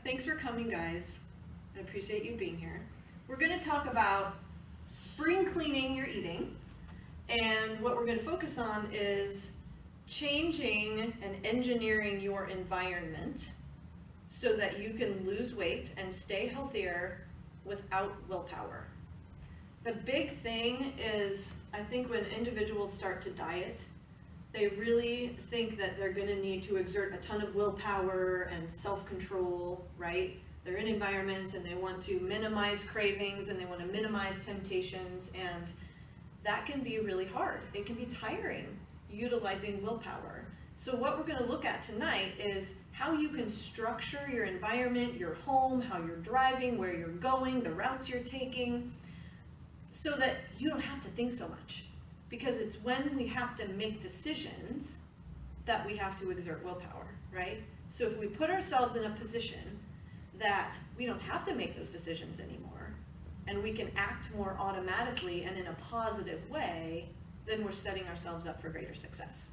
Thanks for coming, guys. I appreciate you being here. We're going to talk about spring cleaning your eating, and what we're going to focus on is changing and engineering your environment so that you can lose weight and stay healthier without willpower. The big thing is, I think when individuals start to diet, they really think that they're going to need to exert a ton of willpower and self-control, right? They're in environments and they want to minimize cravings and they want to minimize temptations, and that can be really hard. It can be tiring utilizing willpower. So what we're going to look at tonight is how you can structure your environment, your home, how you're driving, where you're going, the routes you're taking, so that you don't have to think so much. Because it's when we have to make decisions that we have to exert willpower, right? So if we put ourselves in a position that we don't have to make those decisions anymore, and we can act more automatically and in a positive way, then we're setting ourselves up for greater success.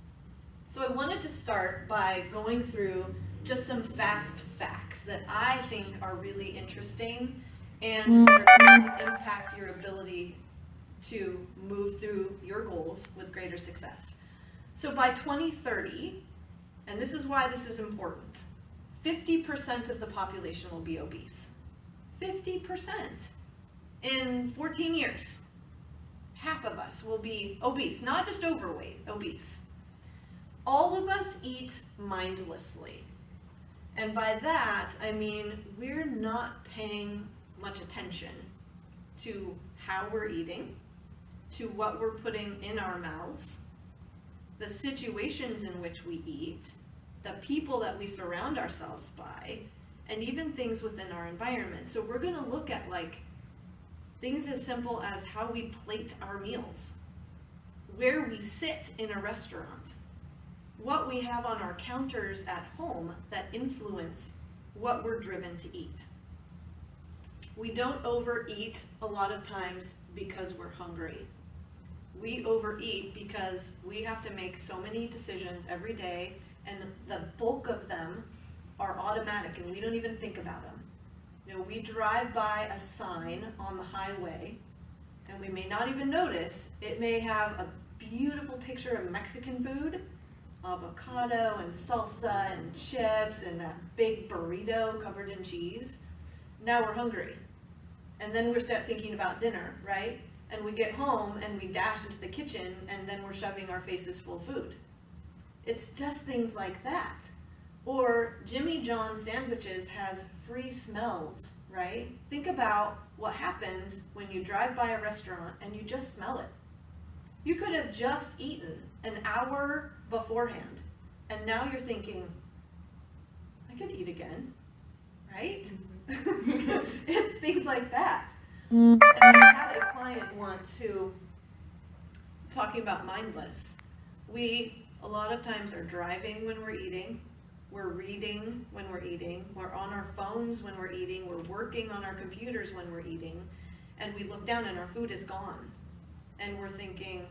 So I wanted to start by going through just some fast facts that I think are really interesting and are going to impact your ability to move through your goals with greater success. So by 2030, and this is why this is important, 50% of the population will be obese. 50%. In 14 years, half of us will be obese, not just overweight, obese. All of us eat mindlessly. And by that, I mean we're not paying much attention to how we're eating, to what we're putting in our mouths, the situations in which we eat, the people that we surround ourselves by, and even things within our environment. So we're going to look at like things as simple as how we plate our meals, where we sit in a restaurant, what we have on our counters at home that influence what we're driven to eat. We don't overeat a lot of times because we're hungry. We overeat because we have to make so many decisions every day, and the bulk of them are automatic and we don't even think about them. You know, we drive by a sign on the highway and we may not even notice. It may have a beautiful picture of Mexican food, avocado and salsa and chips and that big burrito covered in cheese. Now we're hungry. And then we start thinking about dinner, right? And we get home and we dash into the kitchen and then we're shoving our faces full of food. It's just things like that. Or Jimmy John's sandwiches has free smells, right? Think about what happens when you drive by a restaurant and you just smell it. You could have just eaten an hour beforehand and now you're thinking, I could eat again, right? It's things like that. And I had a client once who, talking about mindless, we a lot of times are driving when we're eating, we're reading when we're eating, we're on our phones when we're eating, we're working on our computers when we're eating, and we look down and our food is gone. And we're thinking,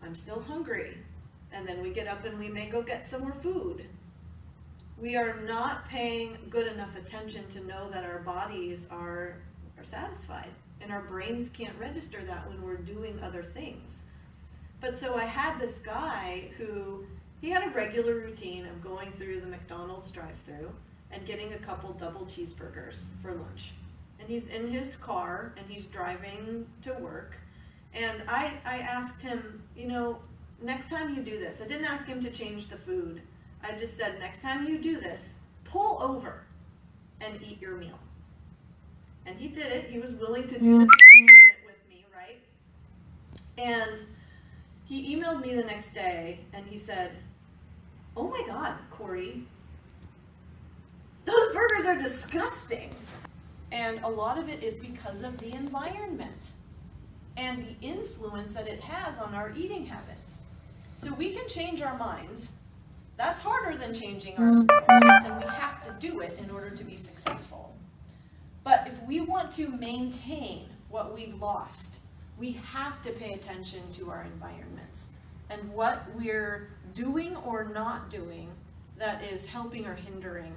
I'm still hungry. And then we get up and we may go get some more food. We are not paying good enough attention to know that our bodies are satisfied. And our brains can't register that when we're doing other things. But so I had this guy who, he had a regular routine of going through the McDonald's drive-thru and getting a couple double cheeseburgers for lunch. And he's in his car and he's driving to work. And I asked him, you know, next time you do this, I didn't ask him to change the food. I just said, next time you do this, pull over and eat your meal. And he did it. He was willing to do this with me, right? And he emailed me the next day and he said, oh my God, Kori, those burgers are disgusting. And a lot of it is because of the environment and the influence that it has on our eating habits. So we can change our minds. That's harder than changing our habits, and we have to do it in order to be successful. But if we want to maintain what we've lost, we have to pay attention to our environments and what we're doing or not doing that is helping or hindering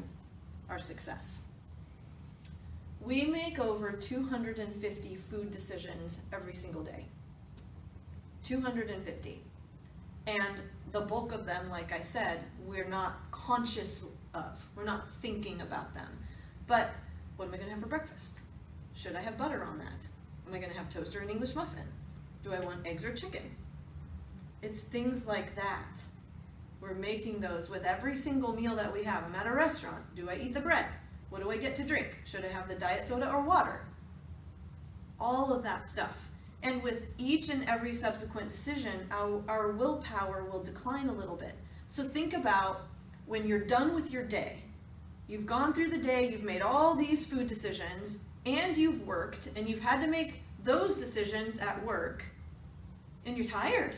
our success. We make over 250 food decisions every single day. 250. And the bulk of them, like I said, we're not conscious of. We're not thinking about them. But what am I going to have for breakfast? Should I have butter on that? Am I going to have toast or an English muffin? Do I want eggs or chicken? It's things like that. We're making those with every single meal that we have. I'm at a restaurant. Do I eat the bread? What do I get to drink? Should I have the diet soda or water? All of that stuff. And with each and every subsequent decision, our willpower will decline a little bit. So think about when you're done with your day. You've gone through the day, you've made all these food decisions, and you've worked, and you've had to make those decisions at work, and you're tired.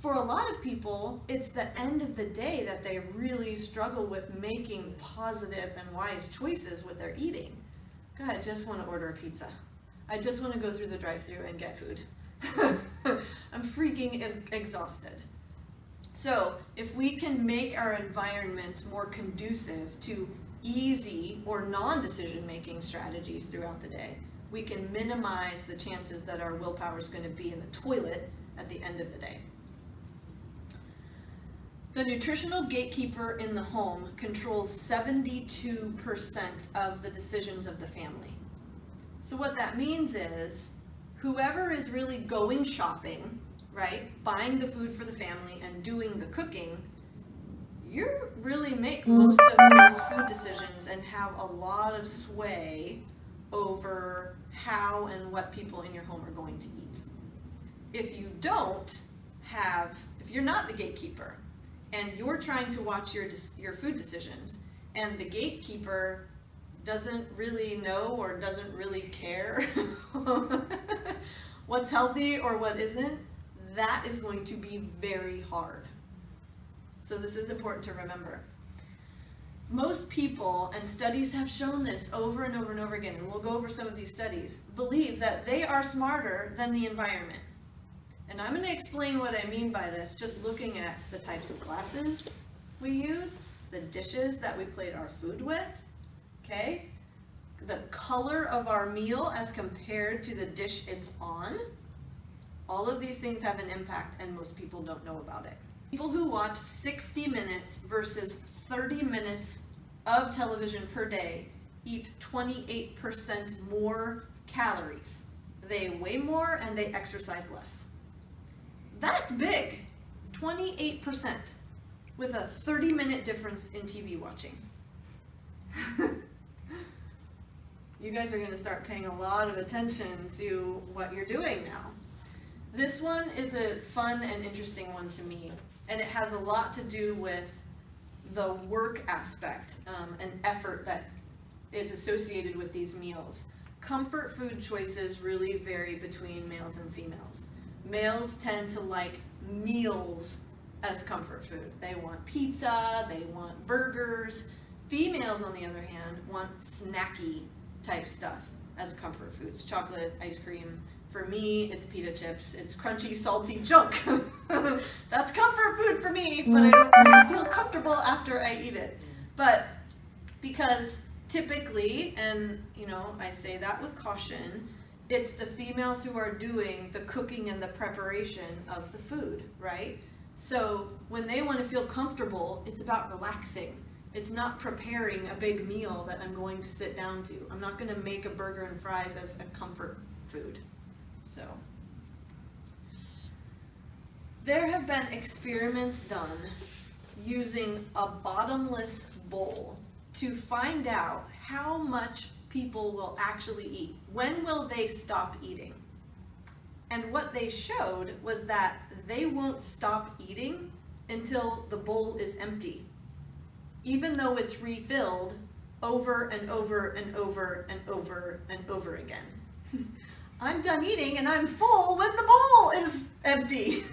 For a lot of people, it's the end of the day that they really struggle with making positive and wise choices with their eating. God, I just want to order a pizza. I just want to go through the drive-thru and get food. I'm freaking exhausted. So if we can make our environments more conducive to easy or non-decision making strategies throughout the day, we can minimize the chances that our willpower is going to be in the toilet at the end of the day. The nutritional gatekeeper in the home controls 72% of the decisions of the family. So what that means is whoever is really going shopping, right, buying the food for the family and doing the cooking, you really make most of those food decisions and have a lot of sway over how and what people in your home are going to eat. If you don't have, if you're not the gatekeeper and you're trying to watch your food decisions and the gatekeeper doesn't really know or doesn't really care what's healthy or what isn't, that is going to be very hard. So this is important to remember. Most people, and studies have shown this over and over and over again, and we'll go over some of these studies, believe that they are smarter than the environment. And I'm going to explain what I mean by this, just looking at the types of glasses we use, the dishes that we plate our food with, okay, the color of our meal as compared to the dish it's on. All of these things have an impact, and most people don't know about it. People who watch 60 minutes versus 30 minutes of television per day eat 28% more calories. They weigh more and they exercise less. That's big, 28%, with a 30-minute difference in TV watching. You guys are going to start paying a lot of attention to what you're doing now. This one is a fun and interesting one to me, and it has a lot to do with the work aspect and effort that is associated with these meals. Comfort food choices really vary between males and females. Males tend to like meals as comfort food. They want pizza, they want burgers. Females, on the other hand, want snacky type stuff as comfort foods. Chocolate, ice cream. For me, it's pita chips. It's crunchy, salty junk. That's comfort food for me, but I don't really feel comfortable after I eat it. But because typically, and you know, I say that with caution, it's the females who are doing the cooking and the preparation of the food, right? So when they want to feel comfortable, it's about relaxing. It's not preparing a big meal that I'm going to sit down to. I'm not going to make a burger and fries as a comfort food. So there have been experiments done using a bottomless bowl to find out how much people will actually eat. When will they stop eating? And what they showed was that they won't stop eating until the bowl is empty, even though it's refilled over and over and over and over and over again. I'm done eating and I'm full when the bowl is empty.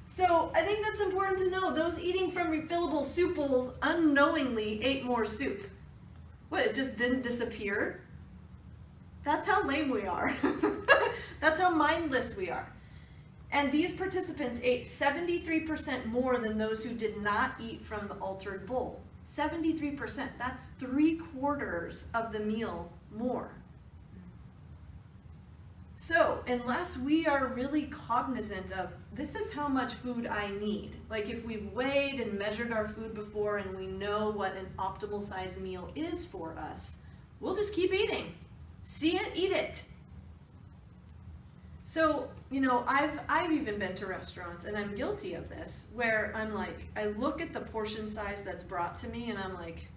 So I think that's important to know. Those eating from refillable soup bowls unknowingly ate more soup. What, it just didn't disappear? That's how lame we are. That's how mindless we are. And these participants ate 73% more than those who did not eat from the altered bowl. 73%. That's 3/4 of the meal more. So unless we are really cognizant of, this is how much food I need. Like if we've weighed and measured our food before and we know what an optimal size meal is for us, we'll just keep eating. See it, eat it. So, you know, I've even been to restaurants, and I'm guilty of this, where I'm like, I look at the portion size that's brought to me and I'm like,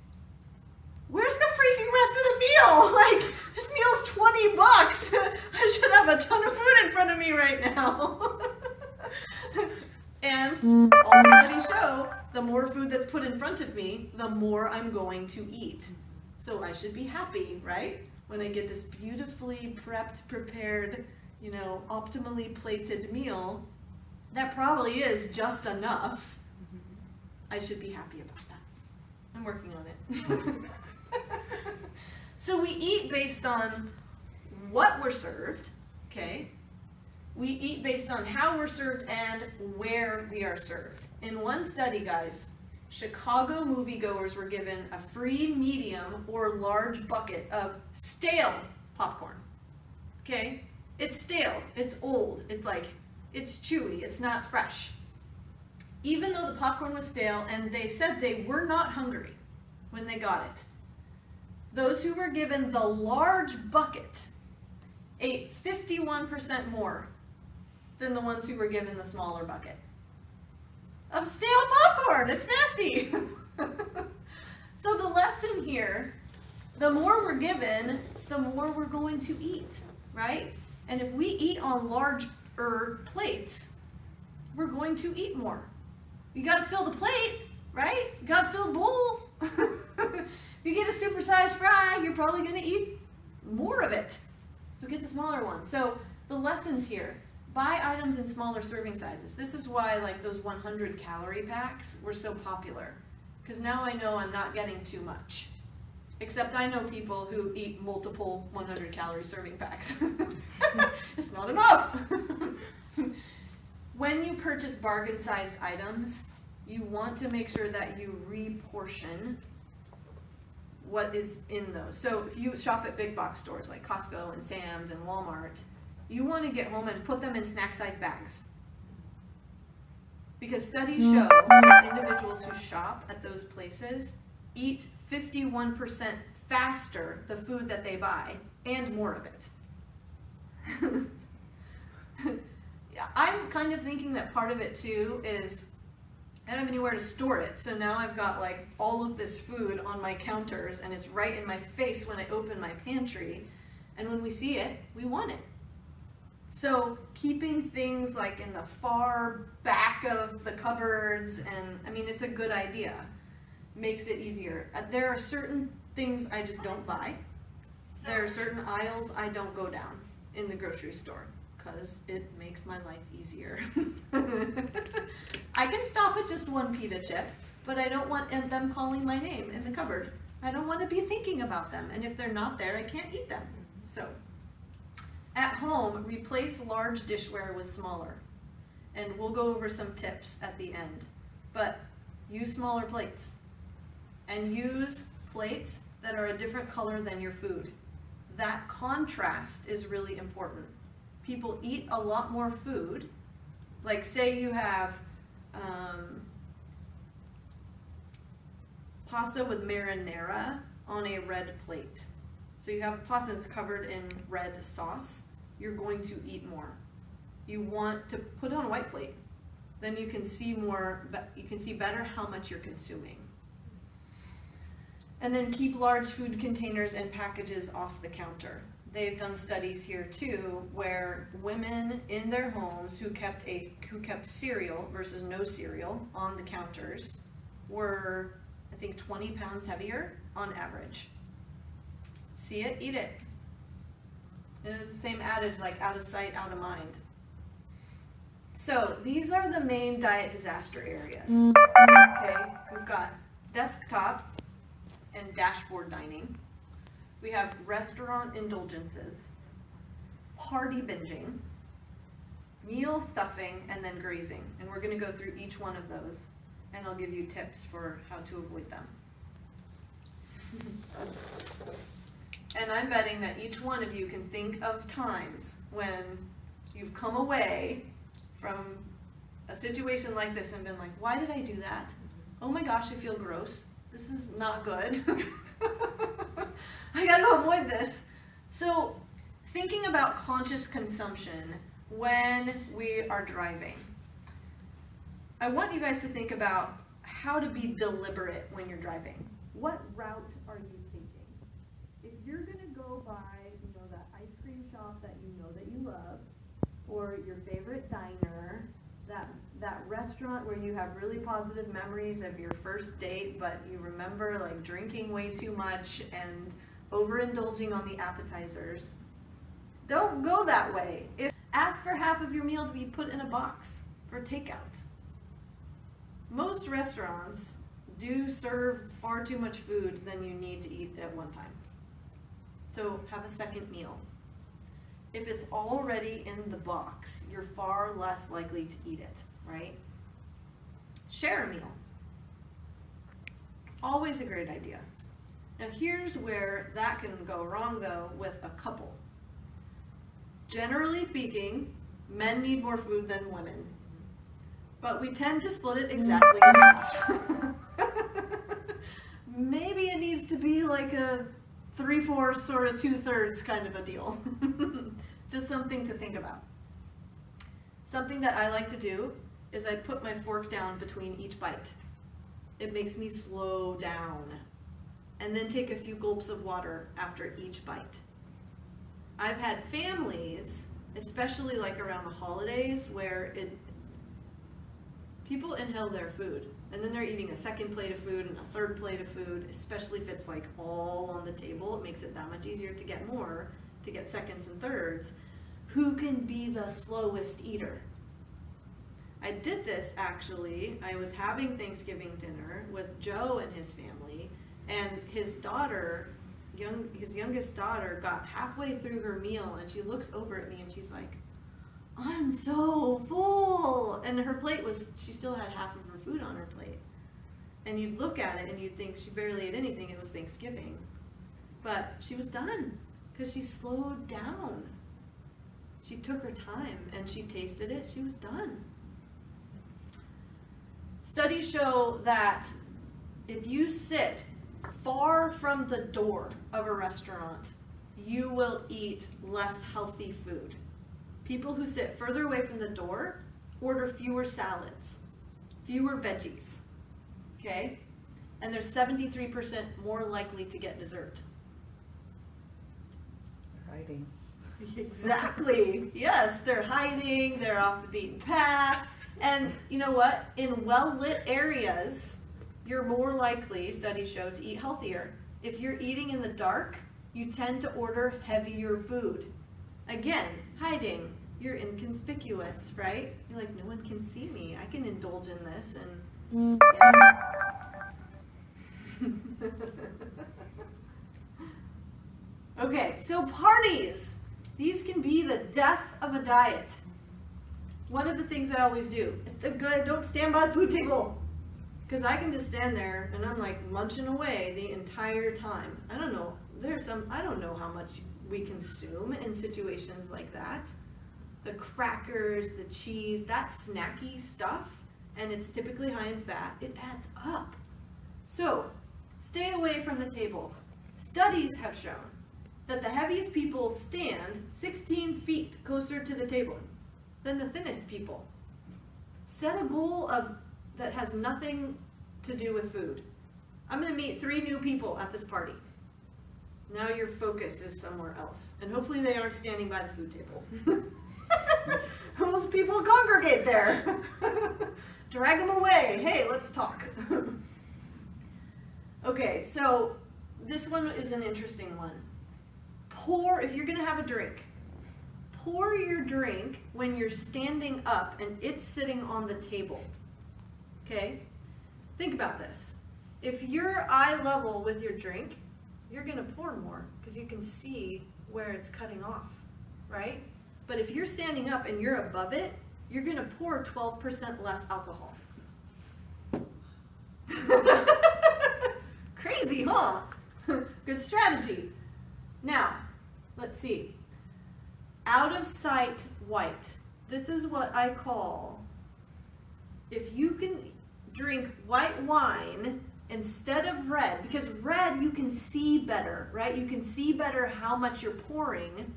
where's the freaking rest of the meal? Like, this meal's $20. I should have a ton of food in front of me right now. And all studies show, the more food that's put in front of me, the more I'm going to eat. So I should be happy, right? When I get this beautifully prepped, prepared, you know, optimally plated meal, that probably is just enough. I should be happy about that. I'm working on it. So we eat based on what we're served, okay? We eat based on how we're served and where we are served. In one study, guys, Chicago moviegoers were given a free medium or large bucket of stale popcorn, okay? It's stale, it's old, it's chewy, it's not fresh. Even though the popcorn was stale and they said they were not hungry when they got it, those who were given the large bucket ate 51% more than the ones who were given the smaller bucket of stale popcorn. It's nasty. So the lesson here, the more we're given, the more we're going to eat, right? And if we eat on larger plates, we're going to eat more. You got to fill the plate, right? You got to fill the bowl. If you get a supersized fry, you're probably going to eat more of it. So get the smaller one. So the lessons here, buy items in smaller serving sizes. This is why like those 100 calorie packs were so popular. Because now I know I'm not getting too much. Except I know people who eat multiple 100 calorie serving packs. It's not enough. When you purchase bargain-sized items, you want to make sure that you reportion what is in those. So if you shop at big box stores like Costco and Sam's and Walmart, you want to get home and put them in snack-sized bags. Because studies show that individuals who shop at those places eat 51% faster the food that they buy and more of it. I'm kind of thinking that part of it too is I don't have anywhere to store it, so now I've got like all of this food on my counters and it's right in my face when I open my pantry, and when we see it, we want it. So keeping things like in the far back of the cupboards, and I mean, it's a good idea, makes it easier. There are certain things I just don't buy. There are certain aisles I don't go down in the grocery store because it makes my life easier. I can stop at just one pita chip, but I don't want them calling my name in the cupboard. I don't want to be thinking about them, and if they're not there, I can't eat them. So at home, replace large dishware with smaller, and we'll go over some tips at the end, but use smaller plates and use plates that are a different color than your food. That contrast is really important. People eat a lot more food, like say you have pasta with marinara on a red plate. So you have pasta that's covered in red sauce, you're going to eat more. You want to put it on a white plate. Then you can see more, you can see better how much you're consuming. And then keep large food containers and packages off the counter. They've done studies here too, where women in their homes who kept cereal versus no cereal on the counters were, I think, 20 pounds heavier on average. See it, eat it. And it's the same adage, like out of sight, out of mind. So these are the main diet disaster areas. Okay, we've got desktop and dashboard dining. We have restaurant indulgences, party binging, meal stuffing, and then grazing. And we're going to go through each one of those, and I'll give you tips for how to avoid them. And I'm betting that each one of you can think of times when you've come away from a situation like this and been like, why did I do that? Oh my gosh, I feel gross. This is not good. I got to avoid this. So thinking about conscious consumption when we are driving. I want you guys to think about how to be deliberate when you're driving. What route are you taking? If you're going to go by, that ice cream shop that you love, or your favorite diner, that restaurant where you have really positive memories of your first date, but you remember like drinking way too much and overindulging on the appetizers, don't go that way. Ask for half of your meal to be put in a box for takeout. Most restaurants do serve far too much food than you need to eat at one time. So have a second meal. If it's already in the box, you're far less likely to eat it, right? Share a meal. Always a great idea. Now here's where that can go wrong though with a couple. Generally speaking, men need more food than women, but we tend to split it exactly in half. Maybe it needs to be like a 3/4 or a 2/3 kind of a deal. Just something to think about. Something that I like to do is I put my fork down between each bite. It makes me slow down. And then take a few gulps of water after each bite. I've had families, especially like around the holidays, where people inhale their food and then they're eating a second plate of food and a third plate of food, especially if it's like all on the table. It makes it that much easier to get more, to get seconds and thirds. Who can be the slowest eater? I did this actually. I was having Thanksgiving dinner with Joe and his family, and his daughter, his youngest daughter, got halfway through her meal and she looks over at me and she's like, I'm so full. And her plate she still had half of her food on her plate. And you'd look at it and you'd think she barely ate anything, it was Thanksgiving. But she was done because she slowed down. She took her time and she tasted it, she was done. Studies show that if you sit far from the door of a restaurant, you will eat less healthy food. People who sit further away from the door order fewer salads, fewer veggies, okay? And they're 73% more likely to get dessert. Hiding. Exactly. Yes, they're hiding, they're off the beaten path. And you know what? In well-lit areas, you're more likely, studies show, to eat healthier. If you're eating in the dark, you tend to order heavier food. Again, hiding. You're inconspicuous, right? You're like, no one can see me. I can indulge in this. And yeah. Okay, so parties. These can be the death of a diet. One of the things I always do is don't stand by the food table. Because I can just stand there and I'm like munching away the entire time. I don't know. I don't know how much we consume in situations like that. The crackers, the cheese, that snacky stuff, and it's typically high in fat, it adds up. So, stay away from the table. Studies have shown that the heaviest people stand 16 feet closer to the table than the thinnest people. Set a goal that has nothing to do with food. I'm going to meet 3 new people at this party. Now your focus is somewhere else. And hopefully they aren't standing by the food table. Those people congregate there. Drag them away. Hey, let's talk. Okay, so this one is an interesting one. If you're going to have a drink, pour your drink when you're standing up and it's sitting on the table. Okay? Think about this. If you're eye level with your drink, you're going to pour more because you can see where it's cutting off, right? But if you're standing up and you're above it, you're going to pour 12% less alcohol. Crazy, huh? Good strategy. Now, let's see. Out of sight white. This is what I call, if you can drink white wine instead of red, because red you can see better, right? You can see better how much you're pouring.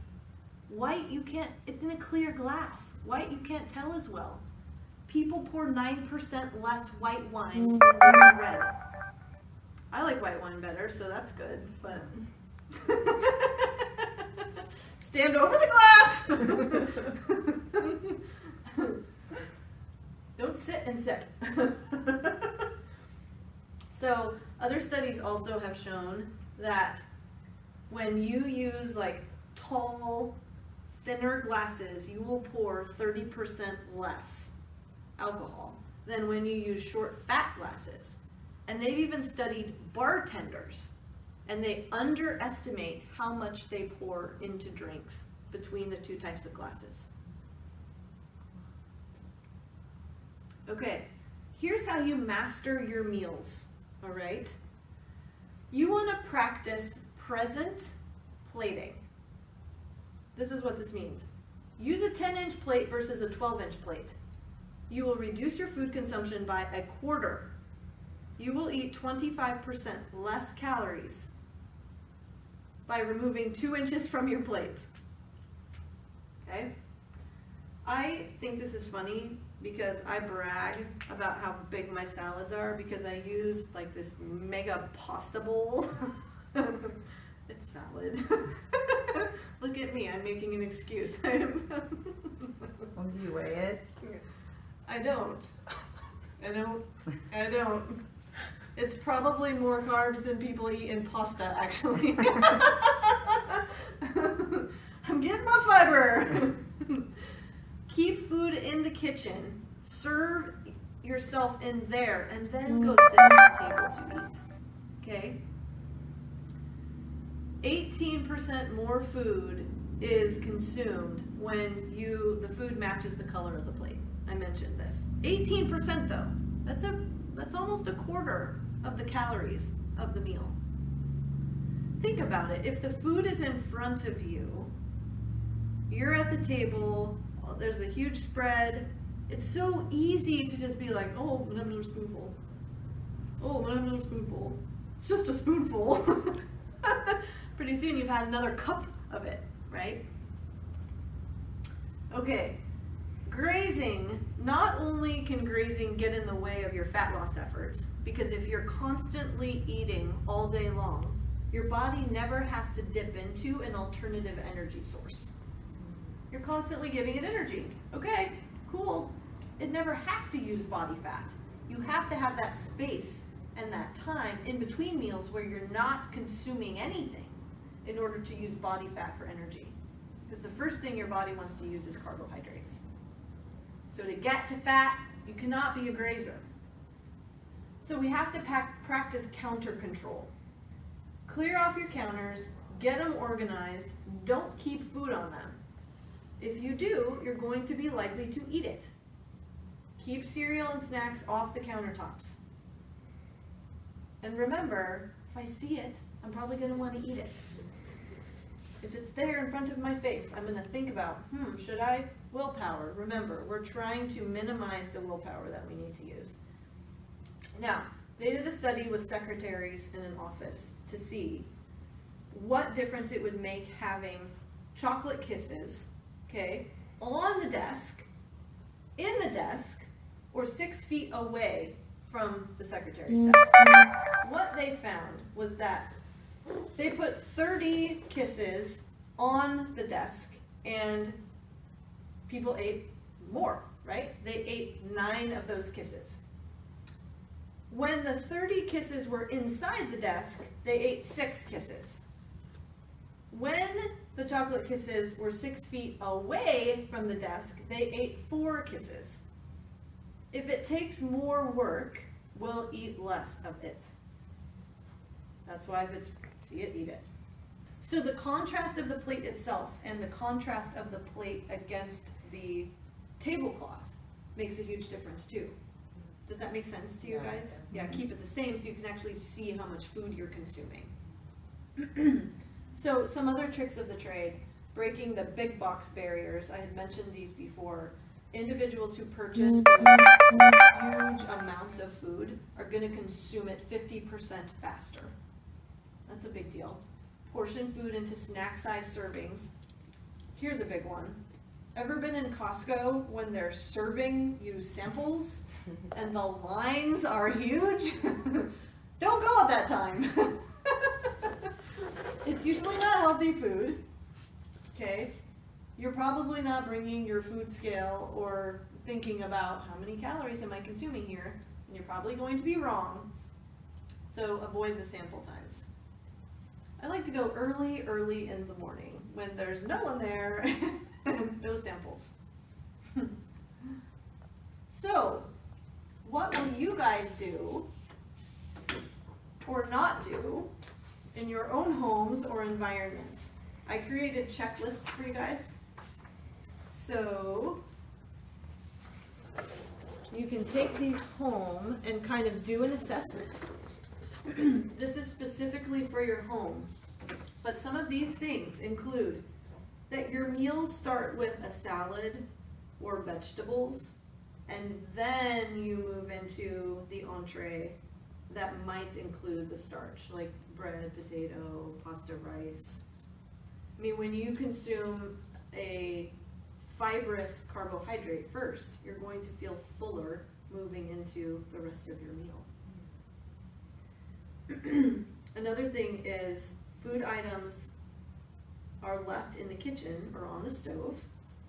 White, you can't, it's in a clear glass. White, you can't tell as well. People pour 9% less white wine than they do red. I like white wine better, so that's good, but stand over the glass. Don't sit and sip. So other studies also have shown that when you use like tall, thinner glasses, you will pour 30% less alcohol than when you use short, fat glasses. And they've even studied bartenders, and they underestimate how much they pour into drinks between the two types of glasses. Okay, here's how you master your meals, all right? You want to practice present plating. This is what this means. Use a 10-inch plate versus a 12-inch plate. You will reduce your food consumption by a quarter. You will eat 25% less calories by removing 2 inches from your plate. Okay? I think this is funny because I brag about how big my salads are because I use like this mega pasta bowl. It's salad. Look at me, I'm making an excuse. Well, do you weigh it? I don't. I don't. It's probably more carbs than people eat in pasta, actually. I'm getting my fiber. Keep food in the kitchen. Serve yourself in there, and then go sit at the table to eat. Okay? 18% more food is consumed when the food matches the color of the plate. I mentioned this. 18% though. That's almost a quarter of the calories of the meal. Think about it. If the food is in front of you, you're at the table, there's a huge spread. It's so easy to just be like, oh, I'm gonna have another spoonful. Oh, I'm gonna have another spoonful. It's just a spoonful. Pretty soon you've had another cup of it, right? Okay, grazing. Not only can grazing get in the way of your fat loss efforts, because if you're constantly eating all day long, your body never has to dip into an alternative energy source. You're constantly giving it energy. Okay, cool. It never has to use body fat. You have to have that space and that time in between meals where you're not consuming anything in order to use body fat for energy. Because the first thing your body wants to use is carbohydrates. So to get to fat, you cannot be a grazer. So we have to practice counter control. Clear off your counters, get them organized, don't keep food on them. If you do, you're going to be likely to eat it. Keep cereal and snacks off the countertops. And remember, if I see it, I'm probably going to want to eat it. If it's there in front of my face, I'm going to think about, should I? Willpower. Remember, we're trying to minimize the willpower that we need to use. Now, they did a study with secretaries in an office to see what difference it would make having chocolate kisses, okay, on the desk, in the desk, or 6 feet away from the secretary's desk. What they found was that they put 30 kisses on the desk and people ate more, right? They ate 9 of those kisses. When the 30 kisses were inside the desk, they ate 6 kisses. When the chocolate kisses were 6 feet away from the desk, they ate 4 kisses. If it takes more work, we'll eat less of it. That's why if it's, see it, eat it. So the contrast of the plate itself and the contrast of the plate against the tablecloth makes a huge difference too. Does that make sense to you guys? Yeah, keep it the same so you can actually see how much food you're consuming. So some other tricks of the trade, breaking the big box barriers. I had mentioned these before. Individuals who purchase huge amounts of food are going to consume it 50% faster. That's a big deal. Portion food into snack-sized servings. Here's a big one. Ever been in Costco when they're serving you samples and the lines are huge? Don't go at that time. It's usually not healthy food, okay? You're probably not bringing your food scale or thinking about how many calories am I consuming here, and you're probably going to be wrong. So avoid the sample times. I like to go early in the morning when there's no one there and no samples. So, what will you guys do or not do in your own homes or environments? I created checklists for you guys. So you can take these home and kind of do an assessment. This is specifically for your home, but some of these things include that your meals start with a salad or vegetables, and then you move into the entree that might include the starch, like bread, potato, pasta, rice. I mean, when you consume a fibrous carbohydrate first, you're going to feel fuller moving into the rest of your meal. Another thing is food items are left in the kitchen or on the stove,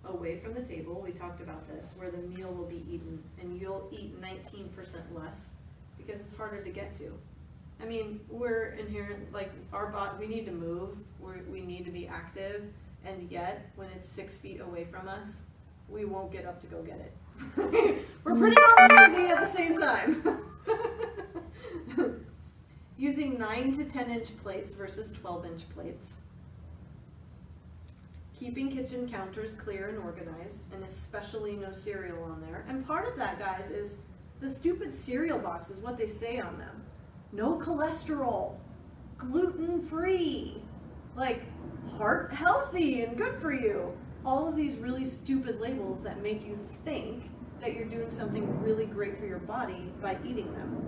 away from the table. We talked about this, where the meal will be eaten, and you'll eat 19% less because it's harder to get to. I mean, we're inherent, like our body, we need to move, we need to be active, and yet when it's 6 feet away from us, we won't get up to go get it. We're pretty lazy at the same time. Using 9 to 10 inch plates versus 12 inch plates. Keeping kitchen counters clear and organized, and especially no cereal on there. And part of that, guys, is the stupid cereal boxes, what they say on them. No cholesterol, gluten-free, like heart healthy and good for you. All of these really stupid labels that make you think that you're doing something really great for your body by eating them,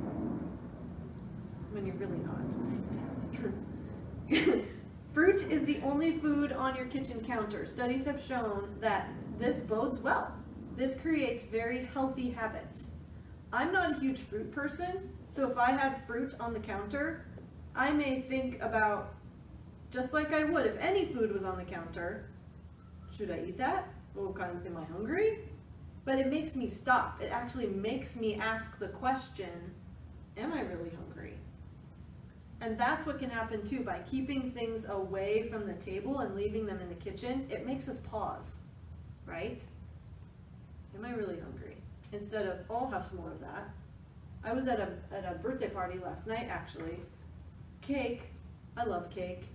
when you're really not. Fruit is the only food on your kitchen counter. Studies have shown that this bodes well. This creates very healthy habits. I'm not a huge fruit person, so if I had fruit on the counter, I may think about, just like I would if any food was on the counter, should I eat that? Oh, kind of, am I hungry? But it makes me stop. It actually makes me ask the question, am I really hungry? And that's what can happen too, by keeping things away from the table and leaving them in the kitchen. It makes us pause, right? Am I really hungry? Instead of, oh, I'll have some more of that. I was at a birthday party last night, actually. Cake, I love cake.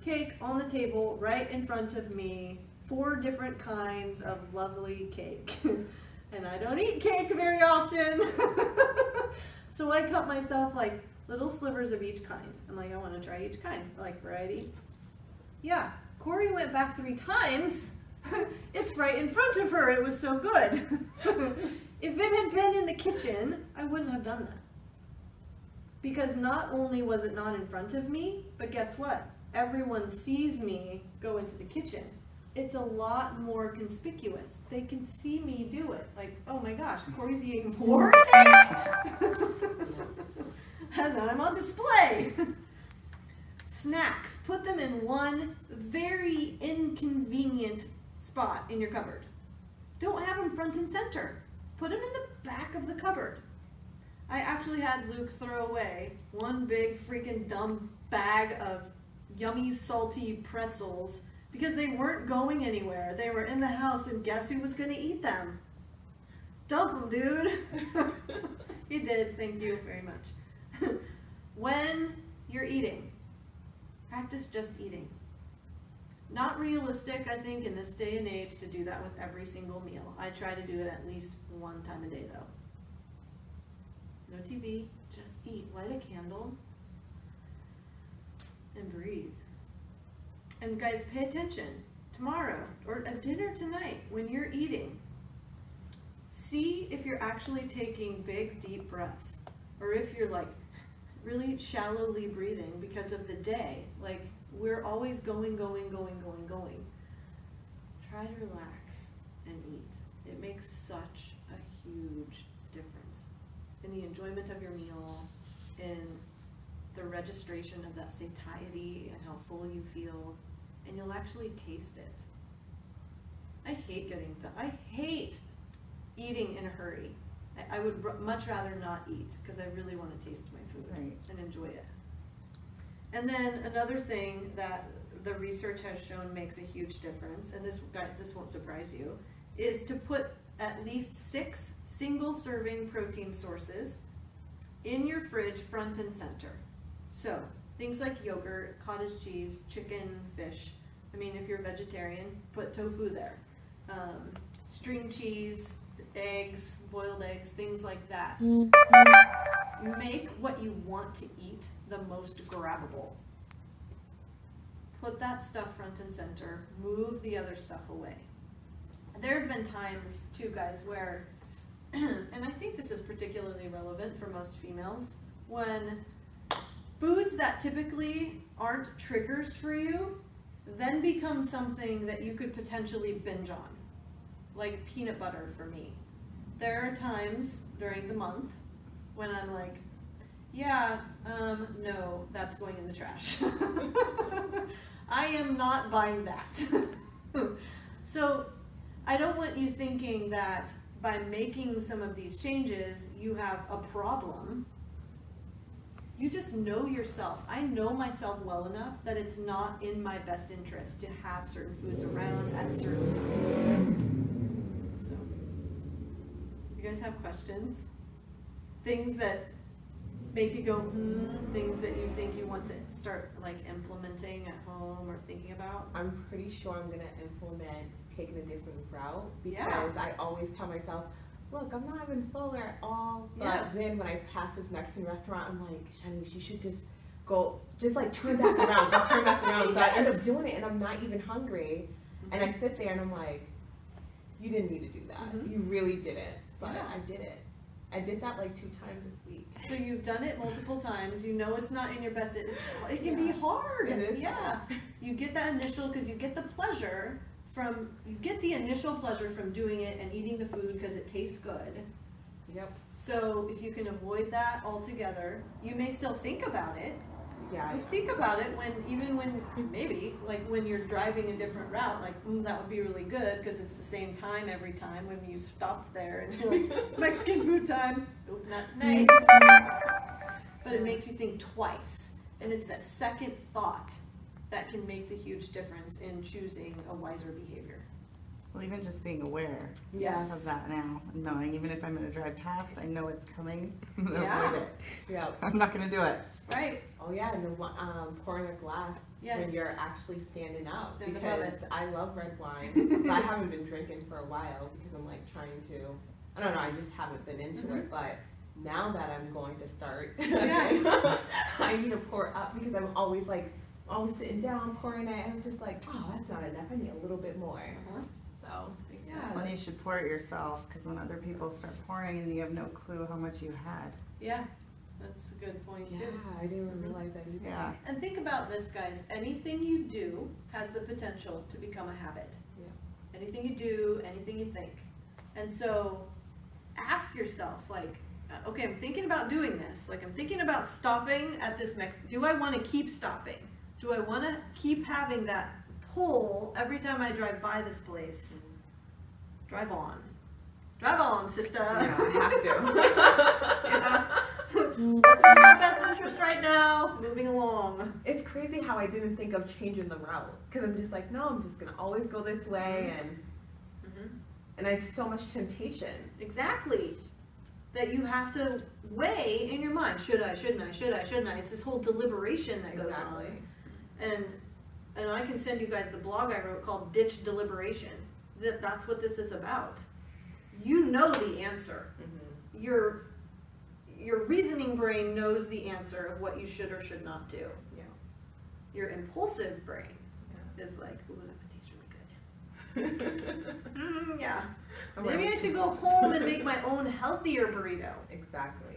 Cake on the table right in front of me, 4 different kinds of lovely cake. And I don't eat cake very often. So I cut myself like little slivers of each kind. I'm like, I want to try each kind. I like variety. Yeah, Kori went back 3 times. It's right in front of her. It was so good. If it had been in the kitchen, I wouldn't have done that. Because not only was it not in front of me, but guess what? Everyone sees me go into the kitchen. It's a lot more conspicuous. They can see me do it. Like, oh my gosh, Kori's eating more cake? And then I'm on display. Snacks, put them in one very inconvenient spot in your cupboard. Don't have them front and center. Put them in the back of the cupboard. I actually had Luke throw away one big freaking dumb bag of yummy salty pretzels because they weren't going anywhere. They were in the house, and guess who was going to eat them? Dump them, dude. He did, thank you very much. When you're eating, practice just eating. Not realistic, I think, in this day and age to do that with every single meal. I try to do it at least 1 time a day, though. No TV, just eat. Light a candle. and breathe. And guys, pay attention. Tomorrow, or at dinner tonight, when you're eating, see if you're actually taking big, deep breaths, or if you're like really shallowly breathing because of the day. Like, we're always going. Try to relax and eat. It makes such a huge difference in the enjoyment of your meal, in the registration of that satiety and how full you feel, and you'll actually taste it. I hate getting done. I hate eating in a hurry. I would much rather not eat because I really want to taste my food and enjoy it. And then another thing that the research has shown makes a huge difference, and this won't surprise you, is to put at least 6 single-serving protein sources in your fridge front and center. So things like yogurt, cottage cheese, chicken, fish. I mean, if you're vegetarian, put tofu there. String cheese, eggs, boiled eggs, things like that. Make what you want to eat the most grabbable. Put that stuff front and center. Move the other stuff away. There have been times, too, guys, where, and I think this is particularly relevant for most females, when foods that typically aren't triggers for you then become something that you could potentially binge on, like peanut butter for me. There are times during the month when I'm like, yeah, no, that's going in the trash. I am not buying that. So I don't want you thinking that by making some of these changes, you have a problem. You just know yourself. I know myself well enough that it's not in my best interest to have certain foods around at certain times. So, you guys have questions? Things that make you go, things that you think you want to start like implementing at home or thinking about? I'm pretty sure I'm gonna implement taking a different route, because I always tell myself, look, I'm not even full at all. But then when I pass this Mexican restaurant, I'm like, Shanice, you should just go, just like turn back around, just turn back around. So I end up doing it and I'm not even hungry. And I sit there and I'm like, you didn't need to do that. You really didn't. But I did it. I did that like 2 times this week. So you've done it multiple times. You know it's not in your best. It can be hard. It is hard. You get that initial, because you get the pleasure from, you get the initial pleasure from doing it and eating the food because it tastes good. Yep. So if you can avoid that altogether, you may still think about it. Yeah. Just think about it even when maybe like when you're driving a different route, like that would be really good because it's the same time every time when you stopped there and you're like, it's Mexican food time. Nope, not tonight. But it makes you think twice, and it's that second thought that can make the huge difference in choosing a wiser behavior. Well, even just being aware of that now, knowing even if I'm going to drive past, I know it's coming. Avoid it. Yeah. I'm not going to do it. Right. Oh yeah, and then pouring a glass when you're actually standing up, because I love red wine, but I haven't been drinking for a while because I'm like trying to, I don't know, I just haven't been into it, but now that I'm going to start, I need to pour up because I'm always sitting down pouring it, and I was just like, oh, that's not enough, I need a little bit more. So, Well, you should pour it yourself, because when other people start pouring and you have no clue how much you had. Yeah, that's a good point too. Yeah, I didn't even realize that either. Yeah. And think about this, guys. Anything you do has the potential to become a habit. Yeah. Anything you do, anything you think. And so ask yourself, like, okay, I'm thinking about doing this. Like, I'm thinking about stopping at this do I want to keep stopping? Do I want to keep having that pull every time I drive by this place? Drive on. Drive on, sister. Yeah, I have to. That's in my best interest right now. Moving along. It's crazy how I didn't think of changing the route, because I'm just like, no, I'm just gonna always go this way, and I have so much temptation. Exactly. That you have to weigh in your mind. Should I? Shouldn't I? Should I? Shouldn't I? It's this whole deliberation that goes on. And I can send you guys the blog I wrote called Ditch Deliberation. That's what this is about. You know the answer. Your reasoning brain knows the answer of what you should or should not do. Yeah. Your impulsive brain is like, ooh, that tastes really good. Yeah. Maybe I should go home and make my own healthier burrito. Exactly.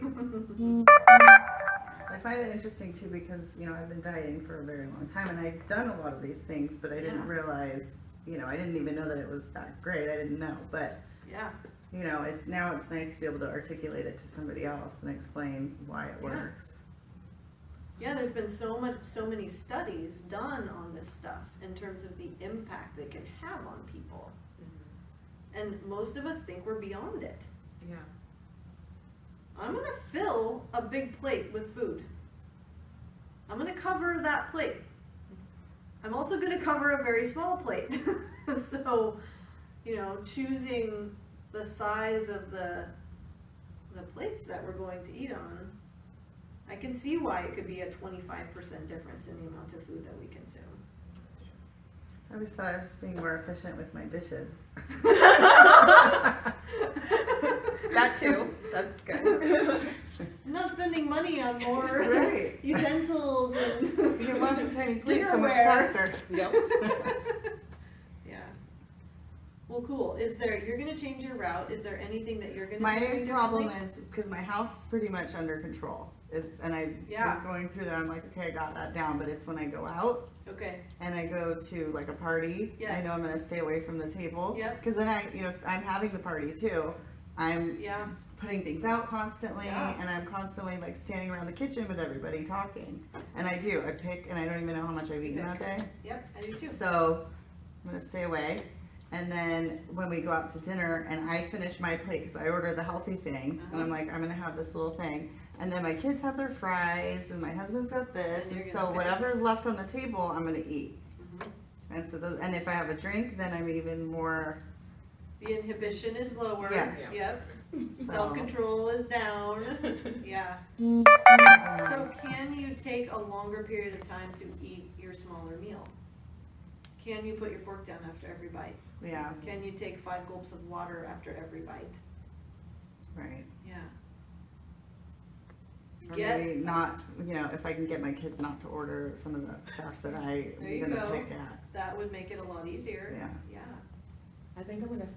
I find it interesting too because, I've been dieting for a very long time and I've done a lot of these things, but I didn't realize, I didn't even know that it was that great. I didn't know, but yeah. It's nice to be able to articulate it to somebody else and explain why it works. Yeah, there's been so many studies done on this stuff in terms of the impact it can have on people. And most of us think we're beyond it. Yeah. I'm gonna fill a big plate with food. I'm gonna cover that plate. I'm also gonna cover a very small plate. So, choosing the size of the plates that we're going to eat on, I can see why it could be a 25% difference in the amount of food that we consume. I always thought I was just being more efficient with my dishes. That too. That's good. I'm not spending money on more utensils and you can wash a tiny plate so much dinnerware. faster. Yep. Yeah. Well, cool. You're going to change your route. Is there anything that you're going to do My differently? problem is, because my house is pretty much under control. I was going through there, I'm like, okay, I got that down, but it's when I go out. Okay. And I go to like a party. Yes. I know I'm going to stay away from the table. Yep. Because then if I'm having the party too, I'm putting things out constantly, and I'm constantly like standing around the kitchen with everybody talking. And I pick, and I don't even know how much I've eaten that day. Yep, I do too. So I'm going to stay away. And then when we go out to dinner and I finish my plate, because I order the healthy thing, and I'm like, I'm going to have this little thing. And then my kids have their fries, and my husband's got this, and so whatever's left on the table, I'm going to eat. And so and if I have a drink, then I'm even more. The inhibition is lower. Yes. Yep. So. Self-control is down. Yeah. So can you take a longer period of time to eat your smaller meal? Can you put your fork down after every bite? Yeah. Can you take 5 gulps of water after every bite? Right. Yeah. Or maybe not, if I can get my kids not to order some of the stuff that I'm going to pick at. That would make it a lot easier. Yeah. Yeah. I think I'm going to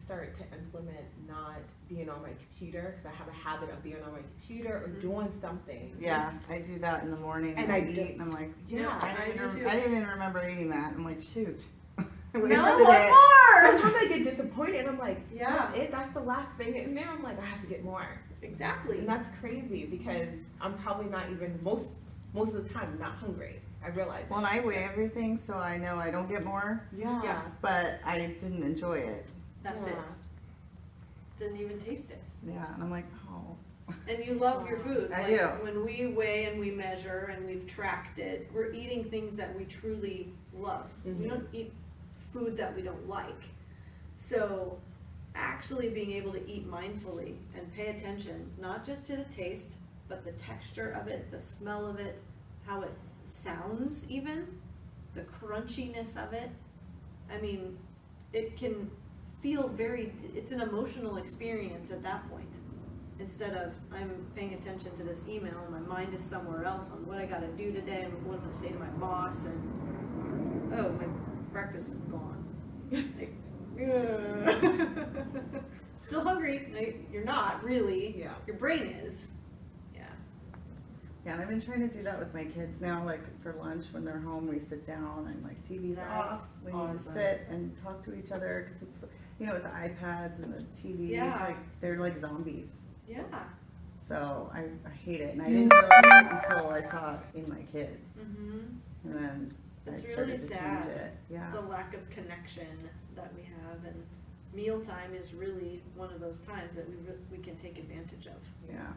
start to implement not being on my computer, because I have a habit of being on my computer or doing something. Yeah, I do that in the morning and I eat and I'm like, I didn't even remember eating that. I'm like, shoot. No, what more? Sometimes I get disappointed and I'm like, that's it, that's the last thing. And then I'm like, I have to get more. Exactly. And that's crazy because I'm probably not even, most of the time, not hungry. I realize. Well, and I weigh everything, so I know I don't get more. Yeah. But I didn't enjoy it. That's it. Didn't even taste it. Yeah, and I'm like, oh. And you love your food. I do. When we weigh and we measure and we've tracked it, we're eating things that we truly love. We don't eat food that we don't like. So actually being able to eat mindfully and pay attention, not just to the taste, but the texture of it, the smell of it, how it sounds even, the crunchiness of it. I mean, it can feel it's an emotional experience at that point. Instead of, I'm paying attention to this email and my mind is somewhere else on what I gotta do today and what I'm gonna say to my boss, and oh, my breakfast is gone. Like, still hungry. Like, you're not really. Yeah. Your brain is. Yeah, and I've been trying to do that with my kids now, like for lunch when they're home, we sit down and like TV's off. We need to sit and talk to each other because it's, with the iPads and the TV, it's like, they're like zombies. Yeah. So I hate it, and I didn't realize it until I saw it in my kids. And then It's I started really to sad. change it. Yeah. The lack of connection that we have, and mealtime is really one of those times that we can take advantage of. Yeah.